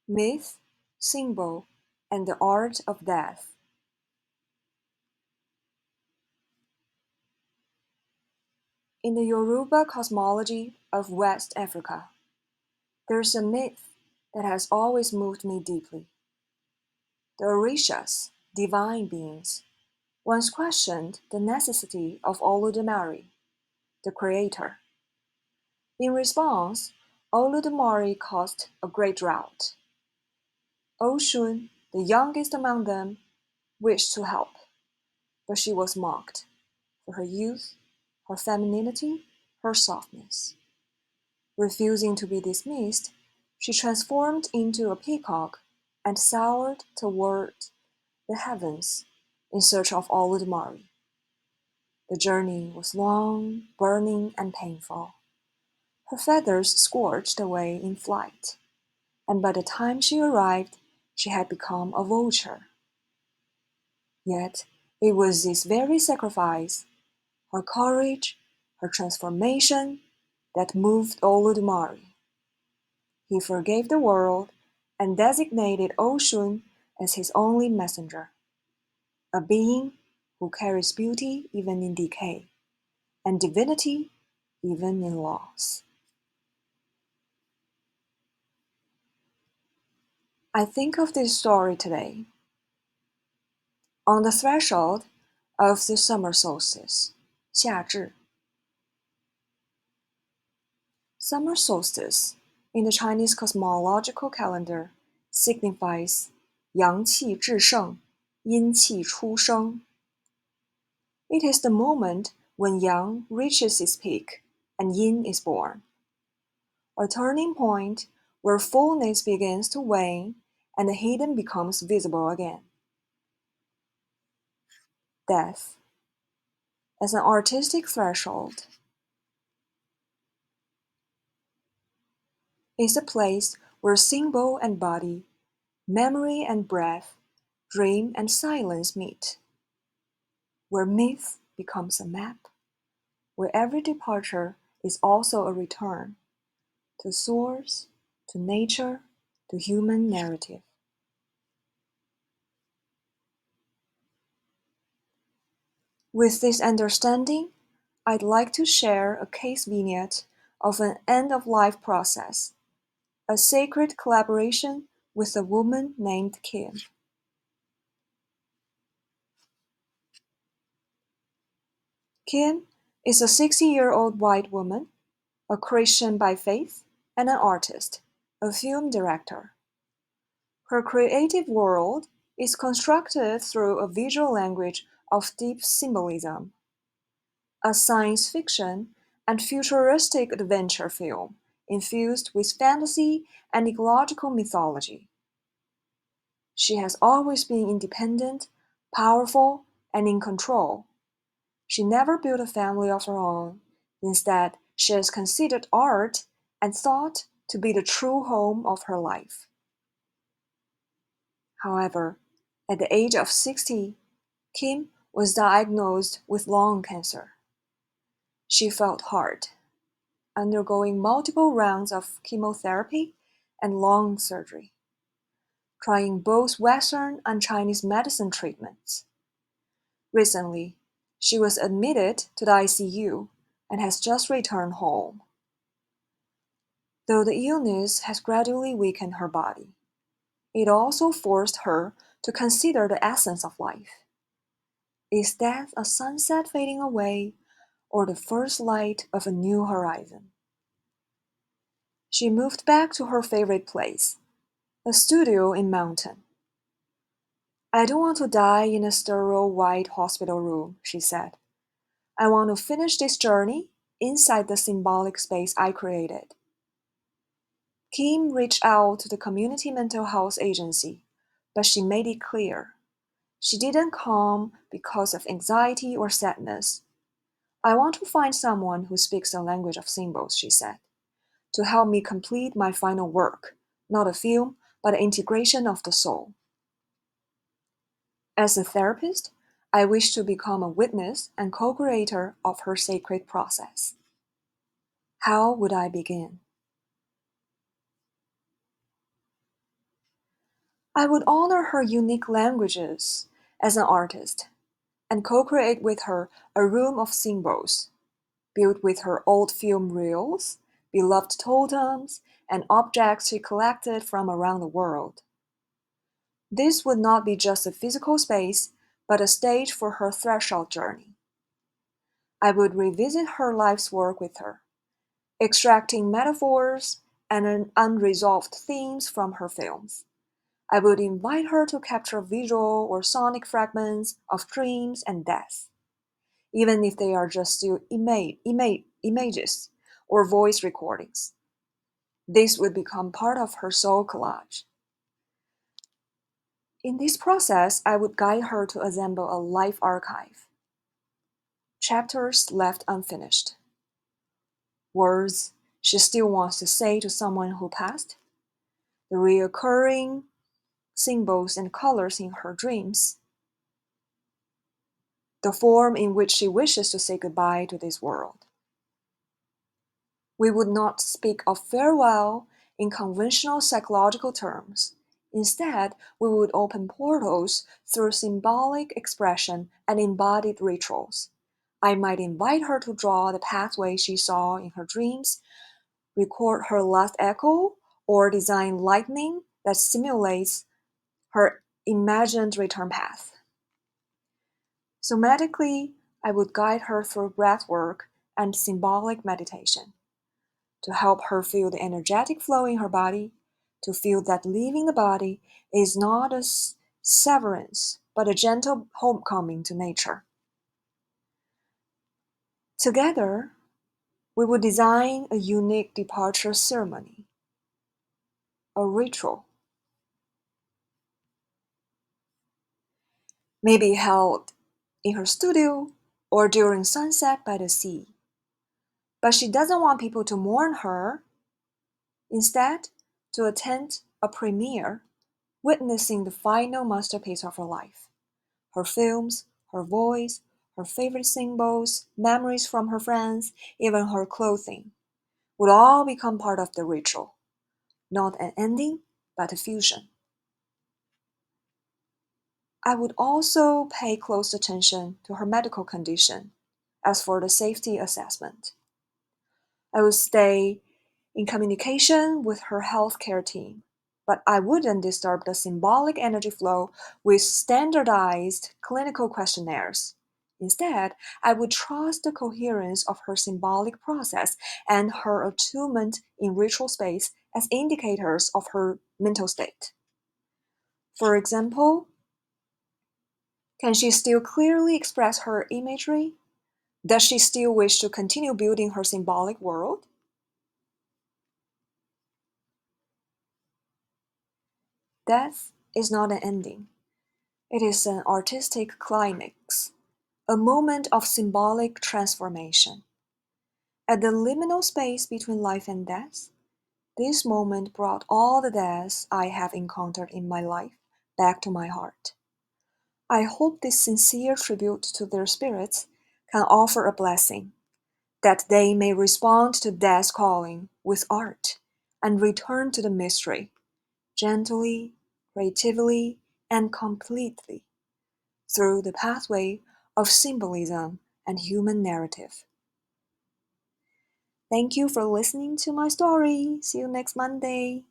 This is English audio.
Myth, Symbol, and the Art of Death. In the Yoruba cosmology of West Africa, there's a myth that has always moved me deeply. The Orishas, divine beings, once questioned the necessity of Olodumare, the creator. In response, Olodumare caused a great drought. Oshun, the youngest among them, wished to help, but she was mocked for her youth, her femininity, her softness. Refusing to be dismissed, she transformed into a peacock and soared toward the heavens in search of Olodumare. The journey was long, burning, and painful. Her feathers scorched away in flight, and by the time she arrived, she had become a vulture. Yet it was this very sacrifice, her courage, her transformation, that moved Olodumare. He forgave the world and designated Oshun as his only messenger, a being who carries beauty even in decay, and divinity even in loss. I think of this story today on the threshold of the summer solstice, 夏至. Summer solstice, in the Chinese cosmological calendar, signifies 阳气至盛, 阴气初生. It is the moment when yang reaches its peak and yin is born. A turning point where fullness begins to wane and the hidden becomes visible again. Death, as an artistic threshold, is a place where symbol and body, memory and breath, dream and silence meet, where myth becomes a map, where every departure is also a return to source, to nature, to human narrative. With this understanding, I'd like to share a case vignette of an end-of-life process, a sacred collaboration with a woman named Kim. Kim is a 60-year-old white woman, a Christian by faith, and an artist, a film director. Her creative world is constructed through a visual language of deep symbolism, a science fiction and futuristic adventure film infused with fantasy and ecological mythology. She has always been independent, powerful, and in control. She never built a family of her own. Instead, she has considered art and thought to be the true home of her life. However, at the age of 60, Kim was diagnosed with lung cancer. She fought hard, undergoing multiple rounds of chemotherapy and lung surgery, trying both Western and Chinese medicine treatments. Recently, she was admitted to the ICU and has just returned home. Though the illness has gradually weakened her body, it also forced her to consider the essence of life. Is death a sunset fading away, or the first light of a new horizon? She moved back to her favorite place, a studio in Mountain. I don't want to die in a sterile white hospital room, she said. I want to finish this journey inside the symbolic space I created. Kim reached out to the community mental health agency, but she made it clear. She didn't come because of anxiety or sadness. I want to find someone who speaks the language of symbols, she said, to help me complete my final work, not a film, but an integration of the soul. As a therapist, I wish to become a witness and co-creator of her sacred process. How would I begin? I would honor her unique languages as an artist and co-create with her a room of symbols, built with her old film reels, beloved totems, and objects she collected from around the world. This would not be just a physical space, but a stage for her threshold journey. I would revisit her life's work with her, extracting metaphors and unresolved themes from her films. I would invite her to capture visual or sonic fragments of dreams and death, even if they are just still images or voice recordings. This would become part of her soul collage. In this process, I would guide her to assemble a life archive. Chapters left unfinished. Words she still wants to say to someone who passed. The recurring symbols and colors in her dreams. The form in which she wishes to say goodbye to this world. We would not speak of farewell in conventional psychological terms. Instead, we would open portals through symbolic expression and embodied rituals. I might invite her to draw the pathway she saw in her dreams, record her last echo, or design lightning that simulates her imagined return path. Somatically, I would guide her through breathwork and symbolic meditation to help her feel the energetic flow in her body, to feel that leaving the body is not a severance, but a gentle homecoming to nature. Together, we would design a unique departure ceremony, a ritual, maybe held in her studio or during sunset by the sea. But she doesn't want people to mourn her. Instead, to attend a premiere, witnessing the final masterpiece of her life. Her films, her voice, her favorite symbols, memories from her friends, even her clothing, would all become part of the ritual. Not an ending, but a fusion. I would also pay close attention to her medical condition as for the safety assessment. I would stay in communication with her healthcare team, but I wouldn't disturb the symbolic energy flow with standardized clinical questionnaires. Instead, I would trust the coherence of her symbolic process and her attunement in ritual space as indicators of her mental state. For example, can she still clearly express her imagery? Does she still wish to continue building her symbolic world? Death is not an ending. It is an artistic climax, a moment of symbolic transformation. At the liminal space between life and death, this moment brought all the deaths I have encountered in my life back to my heart. I hope this sincere tribute to their spirits can offer a blessing, that they may respond to death's calling with art and return to the mystery, gently, creatively, and completely, through the pathway of symbolism and human narrative. Thank you for listening to my story. See you next Monday.